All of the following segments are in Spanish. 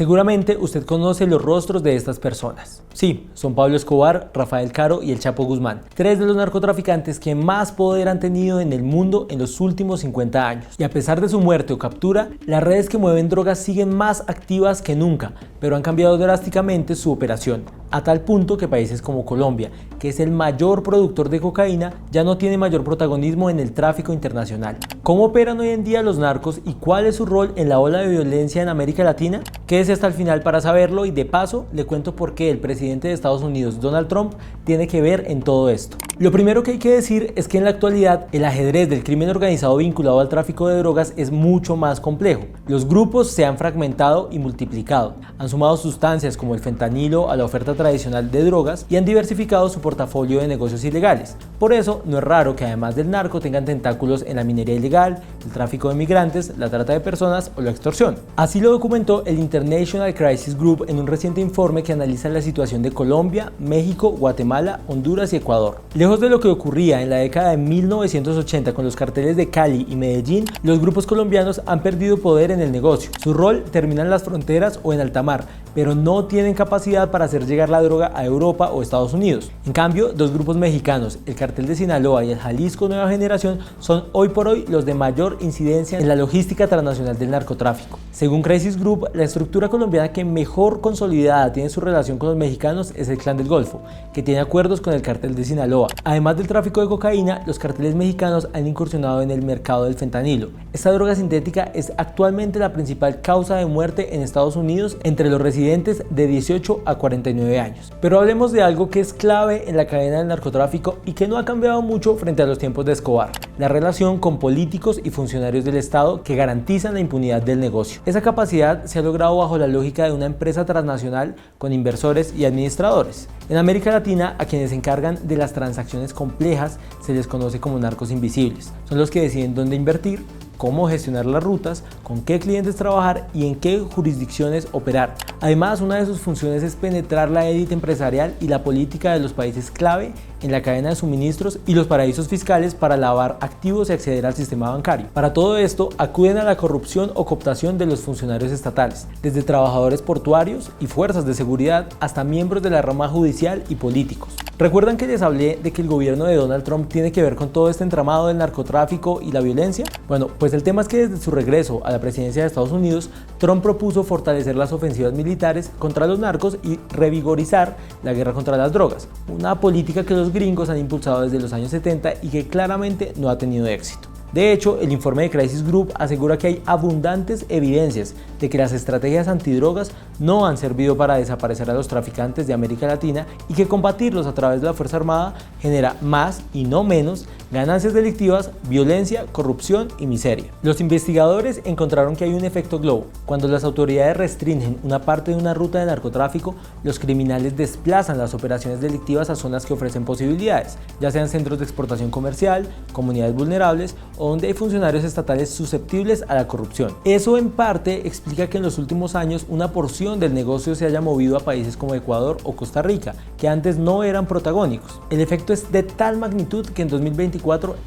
Seguramente usted conoce los rostros de estas personas. Sí, son Pablo Escobar, Rafael Caro y el Chapo Guzmán, tres de los narcotraficantes que más poder han tenido en el mundo en los últimos 50 años. Y a pesar de su muerte o captura, las redes que mueven drogas siguen más activas que nunca, pero han cambiado drásticamente su operación, a tal punto que países como Colombia, que es el mayor productor de cocaína, ya no tiene mayor protagonismo en el tráfico internacional. ¿Cómo operan hoy en día los narcos y cuál es su rol en la ola de violencia en América Latina? Quédese hasta el final para saberlo y de paso le cuento por qué el presidente de Estados Unidos, Donald Trump, tiene que ver en todo esto. Lo primero que hay que decir es que en la actualidad el ajedrez del crimen organizado vinculado al tráfico de drogas es mucho más complejo. Los grupos se han fragmentado y multiplicado, han sumado sustancias como el fentanilo a la oferta tradicional de drogas y han diversificado su portafolio de negocios ilegales. Por eso no es raro que además del narco tengan tentáculos en la minería ilegal, el tráfico de migrantes, la trata de personas o la extorsión. Así lo documentó el International Crisis Group en un reciente informe que analiza la situación de Colombia, México, Guatemala, Honduras y Ecuador. Lejos de lo que ocurría en la década de 1980 con los carteles de Cali y Medellín, los grupos colombianos han perdido poder en el negocio. Su rol termina en las fronteras o en alta mar, pero no tienen capacidad para hacer llegar la droga a Europa o Estados Unidos. En cambio, dos grupos mexicanos, el cartel de Sinaloa y el Jalisco Nueva Generación, son hoy por hoy los de mayor incidencia en la logística transnacional del narcotráfico. Según Crisis Group, la estructura colombiana que mejor consolidada tiene su relación con los mexicanos es el Clan del Golfo, que tiene acuerdos con el cartel de Sinaloa. Además del tráfico de cocaína, los carteles mexicanos han incursionado en el mercado del fentanilo. Esta droga sintética es actualmente la principal causa de muerte en Estados Unidos entre los residentes de 18 a 49 años. Pero hablemos de algo que es clave en la cadena del narcotráfico y que no ha cambiado mucho frente a los tiempos de Escobar: la relación con políticos y funcionarios del Estado que garantizan la impunidad del negocio. Esa capacidad se ha logrado bajo la lógica de una empresa transnacional con inversores y administradores. En América Latina, a quienes se encargan de las transacciones complejas se les conoce como narcos invisibles. Son los que deciden dónde invertir, cómo gestionar las rutas, con qué clientes trabajar y en qué jurisdicciones operar. Además, una de sus funciones es penetrar la élite empresarial y la política de los países clave en la cadena de suministros y los paraísos fiscales para lavar activos y acceder al sistema bancario. Para todo esto, acuden a la corrupción o cooptación de los funcionarios estatales, desde trabajadores portuarios y fuerzas de seguridad hasta miembros de la rama judicial y políticos. ¿Recuerdan que les hablé de que el gobierno de Donald Trump tiene que ver con todo este entramado del narcotráfico y la violencia? Bueno, pues el tema es que desde su regreso a la presidencia de Estados Unidos, Trump propuso fortalecer las ofensivas militares contra los narcos y revigorizar la guerra contra las drogas, una política que los gringos han impulsado desde los años 70 y que claramente no ha tenido éxito. De hecho, el informe de Crisis Group asegura que hay abundantes evidencias de que las estrategias antidrogas no han servido para desaparecer a los traficantes de América Latina y que combatirlos a través de la Fuerza Armada genera más y no menos ganancias delictivas, violencia, corrupción y miseria. Los investigadores encontraron que hay un efecto globo. Cuando las autoridades restringen una parte de una ruta de narcotráfico, los criminales desplazan las operaciones delictivas a zonas que ofrecen posibilidades, ya sean centros de exportación comercial, comunidades vulnerables o donde hay funcionarios estatales susceptibles a la corrupción. Eso en parte explica que en los últimos años una porción del negocio se haya movido a países como Ecuador o Costa Rica, que antes no eran protagónicos. El efecto es de tal magnitud que en 2024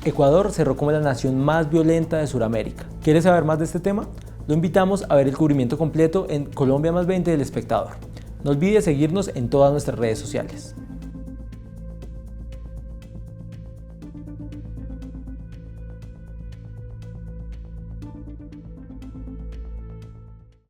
Ecuador cerró como la nación más violenta de Sudamérica. ¿Quieres saber más de este tema? Lo invitamos a ver el cubrimiento completo en Colombia más 20 del Espectador. No olvides seguirnos en todas nuestras redes sociales.